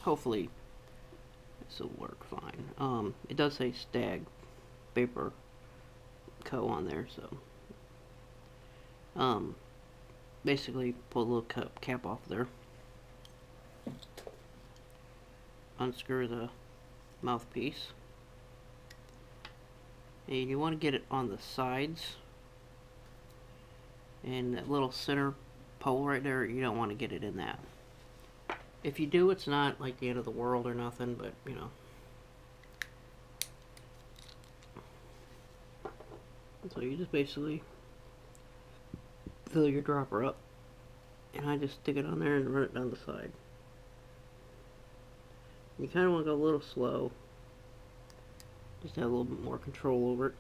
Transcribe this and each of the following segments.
hopefully this will work fine. It does say Stag Vapor Co. on there, so basically pull the little cap off there, unscrew the mouthpiece, and you want to get it on the sides, and that little center pole right there, you don't want to get it in that. If you do, it's not like the end of the world or nothing, but you know. So you just basically fill your dropper up, and I just stick it on there and run it down the side. You kind of want to go a little slow, just have a little bit more control over it.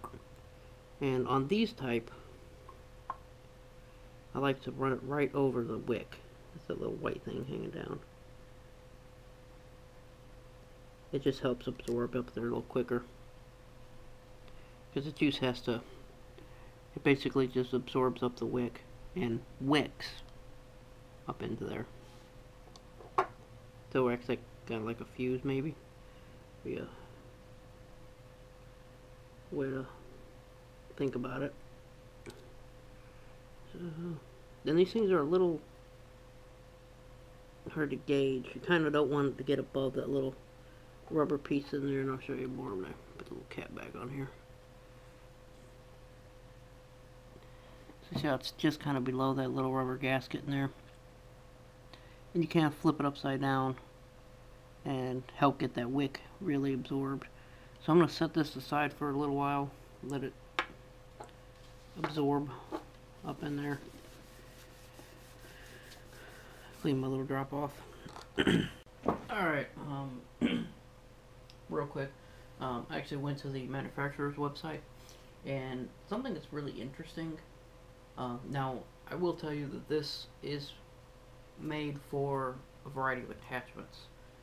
And on these type, I like to run it right over the wick. It's that little white thing hanging down. It just helps absorb up there a little quicker, because the juice has to, it basically just absorbs up the wick and wicks up into there. So it acts like kind of like a fuse, maybe. Be a way to think about it. So then these things are a little hard to gauge. You kind of don't want it to get above that little rubber piece in there, and I'll show you more when I put the little cap back on here. So see how it's just kind of below that little rubber gasket in there, and you can't flip it upside down and help get that wick really absorbed. So I'm going to set this aside for a little while, let it absorb up in there. Clean my little drop off. Alright, real quick, I actually went to the manufacturer's website, and something that's really interesting, now I will tell you that this is made for a variety of attachments,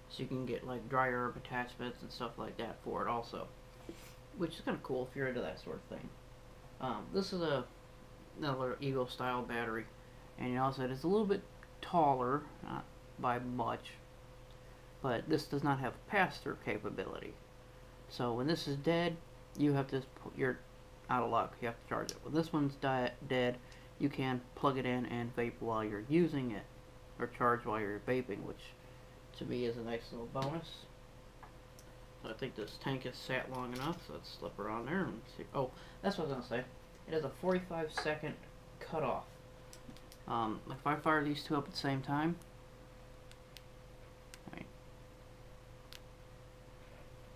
so you can get like dry herb attachments and stuff like that for it also, which is kind of cool if you're into that sort of thing. This is another Eagle style battery, and also it is a little bit taller, not by much, but this does not have pass-through capability. So when this is dead, you have to, you're out of luck, you have to charge it. When this one's dead, you can plug it in and vape while you're using it, or charge while you're vaping, which to me is a nice little bonus. So I think this tank has sat long enough, so let's slip her on there and see. Oh, that's what I was going to say. It has a 45-second cutoff. If I fire these two up at the same time, right,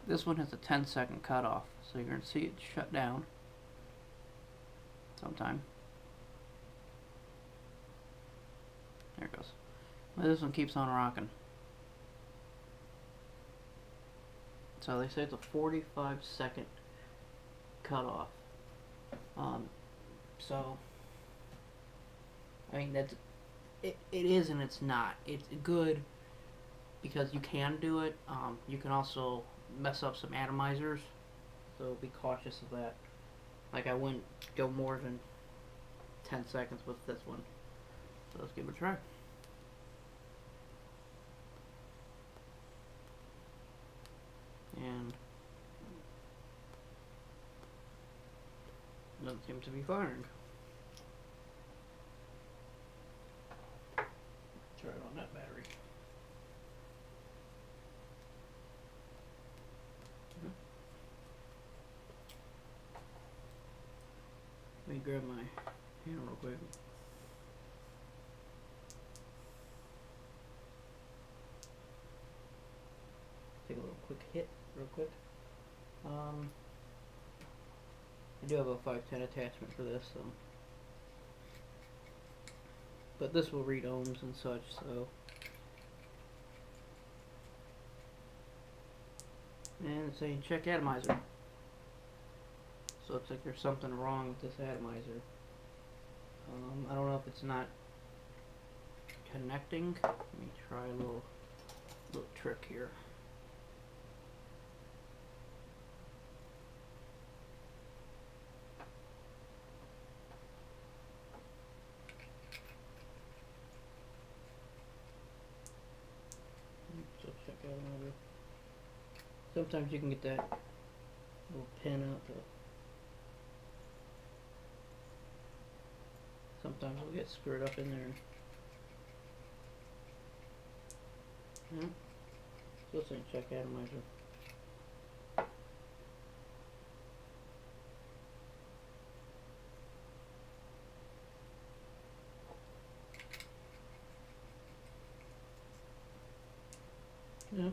this one has a 10-second cutoff, so you're going to see it shut down sometime. There it goes. Well, this one keeps on rocking. So they say it's a 45-second cutoff. So I mean, that's it is and it's not. It's good because you can do it. You can also mess up some atomizers, so be cautious of that. Like, I wouldn't go more than 10 seconds with this one. So let's give it a try. And doesn't seem to be firing. Try it on that battery. Let me grab my hand real quick. Take a little quick hit real quick. I do have a 510 attachment for this, so. But this will read ohms and such, so. And it's saying check atomizer. So it looks like there's something wrong with this atomizer. I don't know if it's not connecting. Let me try a little trick here. So check out. Sometimes you can get that little pin up. Sometimes it'll get screwed up in there. Still saying check atomizer. Yeah.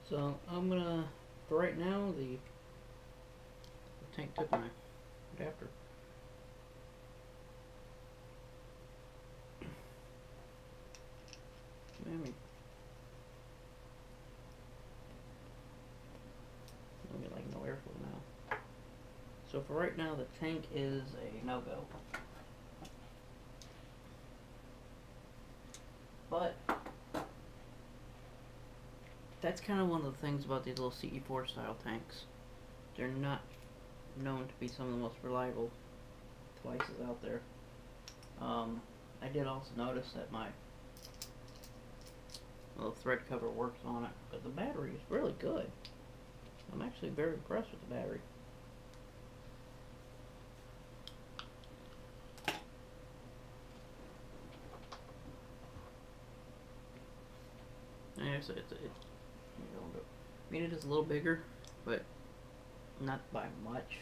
So I'm gonna, for right now, the tank took my adapter. Maybe. I'll get like no airflow now. So for right now, the tank is a no-go. But that's kind of one of the things about these little CE4 style tanks. They're not known to be some of the most reliable devices out there. I did also notice that my little thread cover works on it, but the battery is really good. I'm actually very impressed with the battery. And I mean, it is a little bigger, but not by much.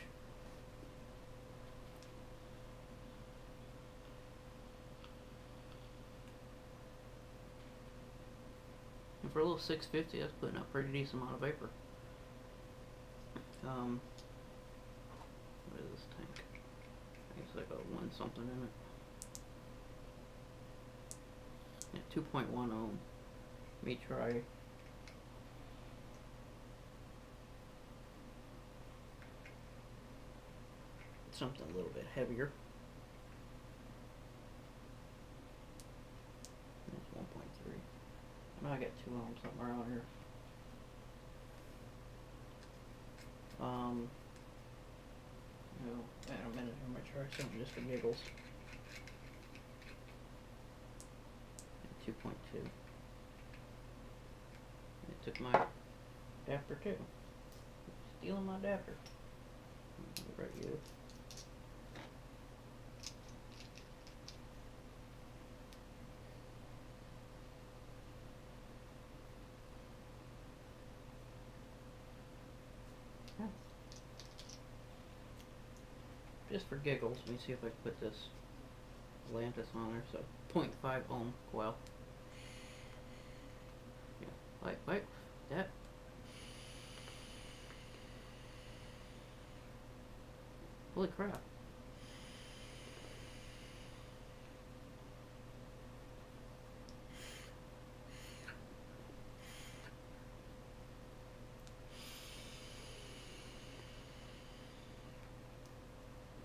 And for a little 650, that's putting out a pretty decent amount of vapor. What is this tank? I think it's like a 1 something in it. Yeah, 2.1 ohm. Let me try. Something a little bit heavier. That's 1.3. I know I got 2 ohms somewhere around here. In a minute, I'm gonna try something just for giggles. 2.2. It took my adapter too. Stealing my adapter. Right, you. Just for giggles, let me see if I can put this Atlantis on there. So 0.5 ohm coil. Yeah, wait, that. Holy crap.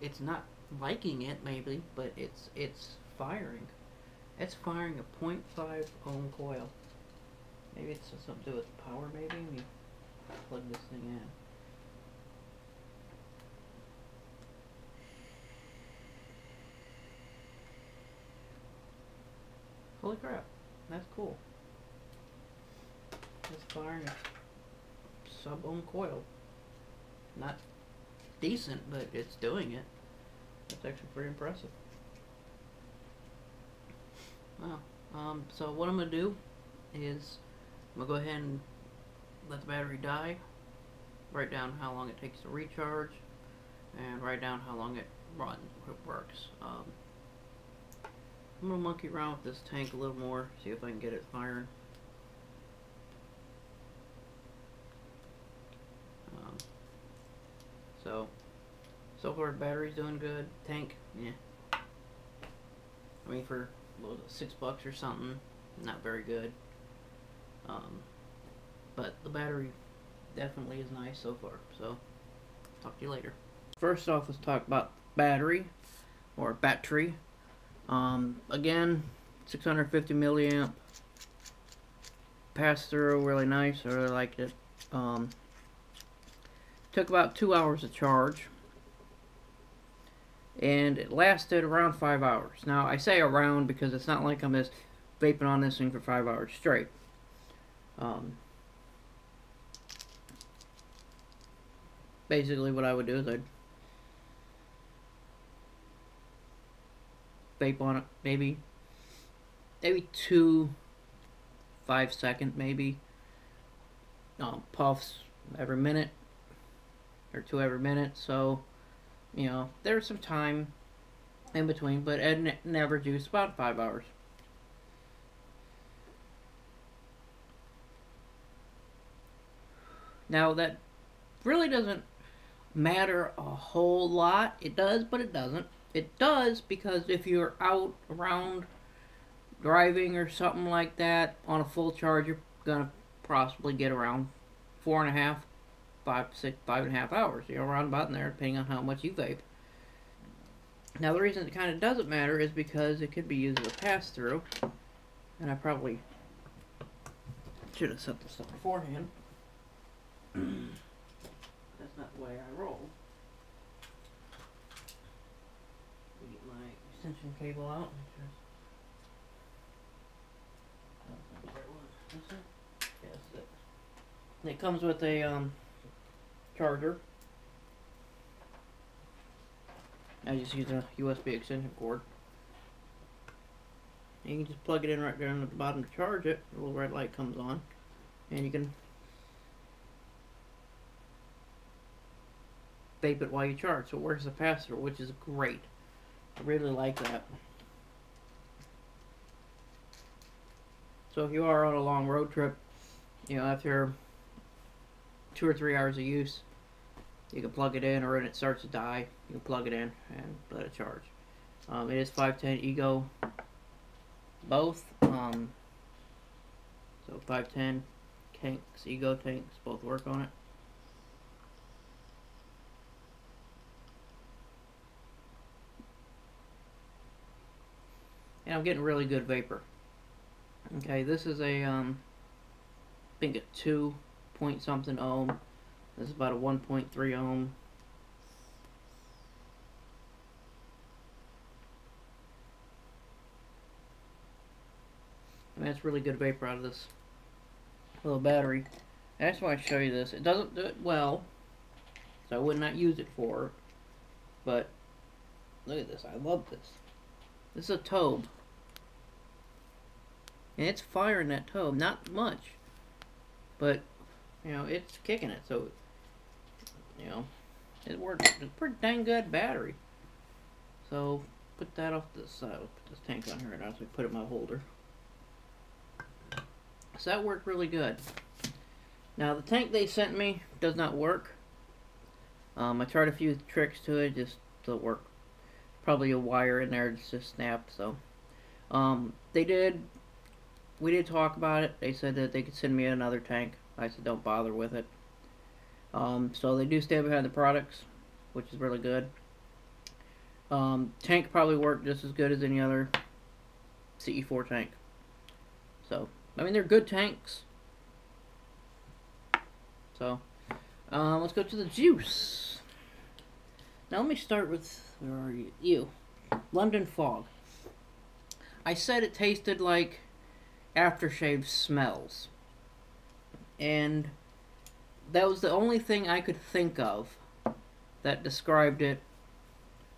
It's not liking it, maybe, but it's firing. It's firing a 0.5 ohm coil. Maybe it's something to do with power, maybe? Let me plug this thing in. Holy crap, that's cool. It's firing a sub-ohm coil. Not decent, but it's doing it. That's actually pretty impressive. Wow. So what I'm going to do is I'm going to go ahead and let the battery die, write down how long it takes to recharge, and write down how long it works. I'm going to monkey around with this tank a little more, see if I can get it firing. So far the battery's doing good. Tank, yeah. I mean, for what was it, $6 or something, not very good. But the battery definitely is nice so far. So talk to you later. First off, let's talk about battery or battery. Again, 650 milliamp. Pass through, really nice. I really liked it. Took about 2 hours to charge, and it lasted around 5 hours. Now I say around because it's not like I'm just vaping on this thing for 5 hours straight. basically what I would do is I'd vape on it, maybe 2 5-second maybe puffs every minute or 2 every minute. So there's some time in between, but an average use about 5 hours. Now that really doesn't matter a whole lot. It does, but it doesn't. It does because if you're out around driving or something like that on a full charge, you're gonna possibly get around 4.5, 5, 6, 5.5 hours. Around about in there, depending on how much you vape. Now the reason it kind of doesn't matter is because it could be used as a pass-through, and I probably should have set this up beforehand. That's not the way I roll. Get my extension cable out. Yes, it comes with a charger. I just use a USB extension cord. And you can just plug it in right there on the bottom to charge it. The little red light comes on, and you can vape it while you charge. So it works as a pass-through, which is great. I really like that. So if you are on a long road trip, after 2 or 3 hours of use, you can plug it in, or when it starts to die, you can plug it in and let it charge. It is 510 Ego, both. So 510 tanks, Ego tanks, both work on it. And I'm getting really good vapor. Okay, this is a I think a 2 point something ohm. This is about a 1.3 ohm. I mean, that's really good vapor out of this little battery. I just want to show you this. It doesn't do it well, so I would not use it for it. But look at this. I love this. This is a Tobe. And it's firing that Tobe. Not much. But, it's kicking it. So, it works. It's a pretty dang good battery. So, put that off to the side. I'll put this tank on here now so we put it in my holder. So that worked really good. Now, the tank they sent me does not work. I tried a few tricks to it. Just doesn't work. Probably a wire in there just snapped. So, we did talk about it. They said that they could send me another tank. I said don't bother with it. So they do stand behind the products, which is really good. Tank probably worked just as good as any other CE4 tank. So, I mean, they're good tanks. So, let's go to the juice. Now let me start with, where are you? London Fog. I said it tasted like aftershave smells, and that was the only thing I could think of that described it.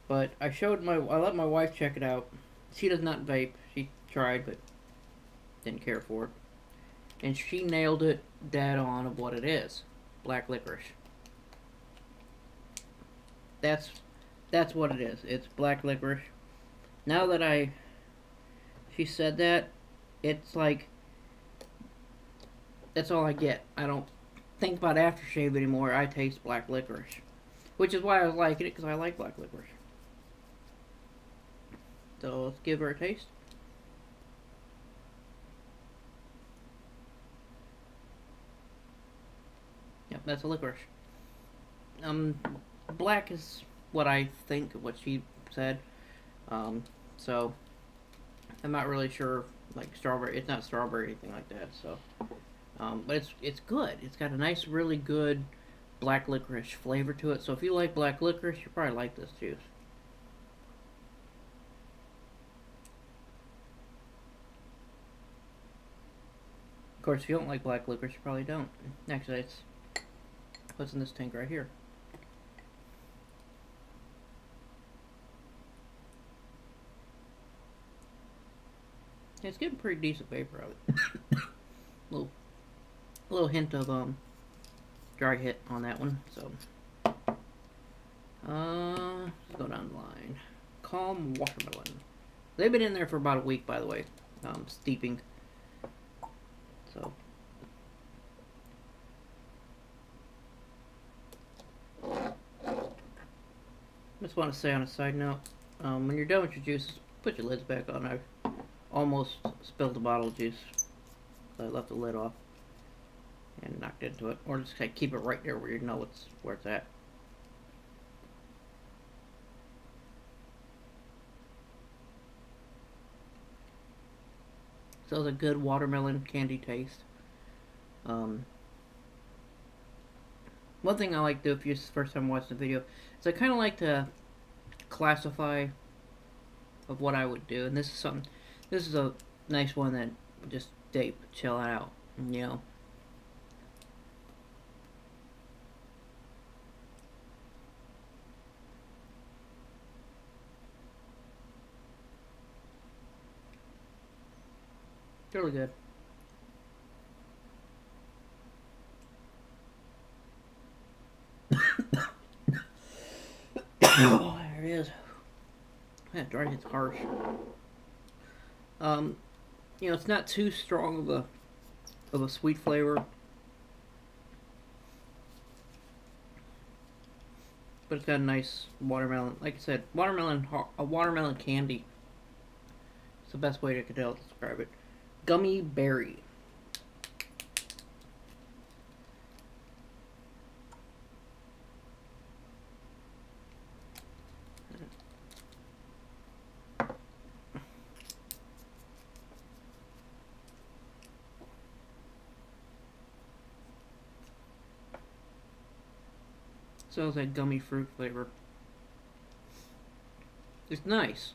But I let my wife check it out. She does not vape. She tried, but didn't care for it, and she nailed it dead on of what it is. Black licorice. That's what it is. It's black licorice. Now that she said that, it's like, that's all I get. I don't think about aftershave anymore. I taste black licorice, which is why I was liking it, because I like black licorice. So let's give her a taste. Yep, that's a licorice. Black is what I think, what she said. So I'm not really sure, like strawberry. It's not strawberry or anything like that. So, but it's good. It's got a nice, really good black licorice flavor to it. So if you like black licorice, you probably like this juice. Of course, if you don't like black licorice, you probably don't. Actually, it's what's in this tank right here. It's getting pretty decent vapor out of it. little, little hint of dry hit on that one. So, let's go down the line. Calm Watermelon. They've been in there for about a week, by the way, steeping. So. Just want to say on a side note, when you're done with your juices, put your lids back on. I almost spilled the bottle of juice. So I left the lid off and knocked into it. Or just kind of keep it right there where you know where it's at. So it's a good watermelon candy taste. One thing I like to do if it's the first time watching the video is I kind of like to classify of what I would do, and this is a nice one that just chill out, you know. It's really good. Oh, there it is. That dry hits harsh. You know, it's not too strong of a sweet flavor, but it's got a nice watermelon. Like I said, a watermelon candy. It's the best way to describe it. Gummy Berry. So it's that gummy fruit flavor. It's nice.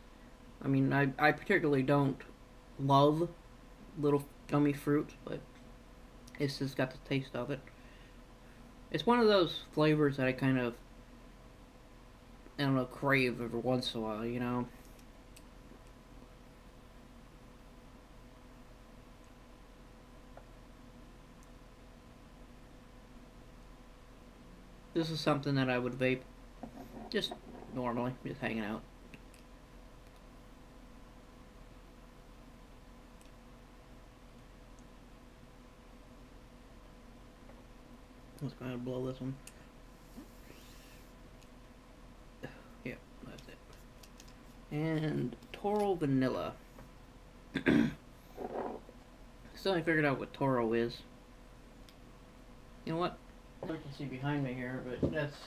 I mean, I particularly don't love little gummy fruit, but it's just got the taste of it. It's one of those flavors that I kind of, I don't know, crave every once in a while, you know? This is something that I would vape just normally, just hanging out. Let's go ahead and blow this one. Yeah, that's it. And Taro Vanilla. Still haven't figured out what Taro is. You know what? You can see behind me here, but that's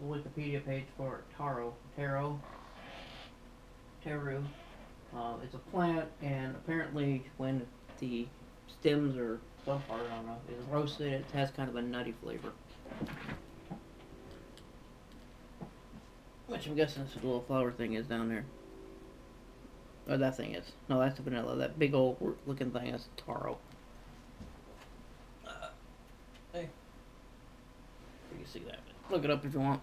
the Wikipedia page for Taro. Taro. It's a plant, and apparently when the stems or some part, I don't know, is roasted, it has kind of a nutty flavor. Which I'm guessing this little flower thing is down there. Or that thing is. No, that's the vanilla. That big old looking thing is Taro. Hey. You can see that. Look it up if you want.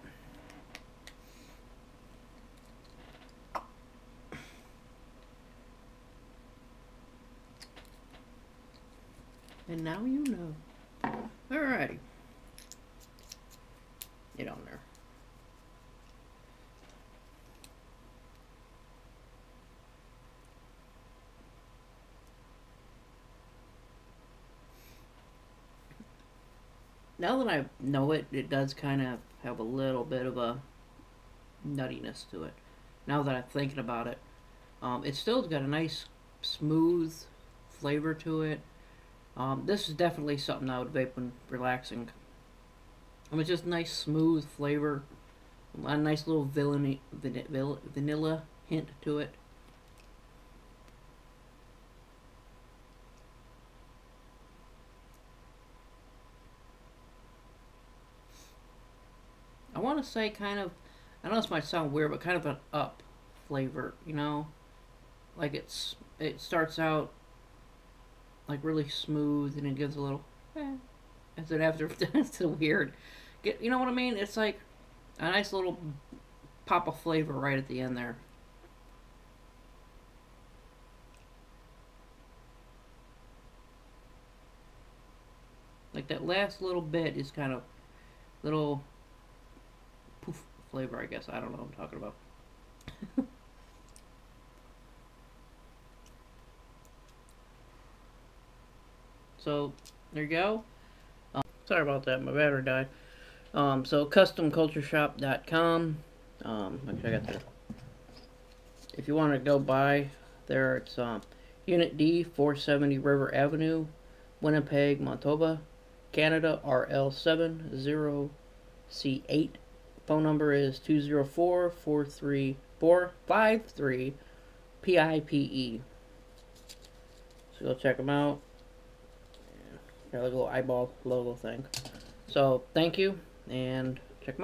And now you know. Alrighty. Get on there. Now that I know it, it does kind of have a little bit of a nuttiness to it. Now that I'm thinking about it, it still's got a nice smooth flavor to it. This is definitely something I would vape when relaxing. It's just nice smooth flavor, a nice little vanilla hint to it. I want to say kind of, I know this might sound weird, but kind of an up flavor, you know? Like it starts out like really smooth and it gives a little, and then after, it's so weird. You know what I mean? It's like a nice little pop of flavor right at the end there. Like that last little bit is kind of little poof flavor, I guess. I don't know what I'm talking about. So there you go. Sorry about that. My battery died. So customcultureshop.com. Actually, I got there. If you want to go by there, it's Unit D, 470 River Avenue, Winnipeg, Manitoba, Canada, RL70C8. Phone number is 204-434-53PIPE. So go check them out. Got a little eyeball logo thing. So thank you, and check them out.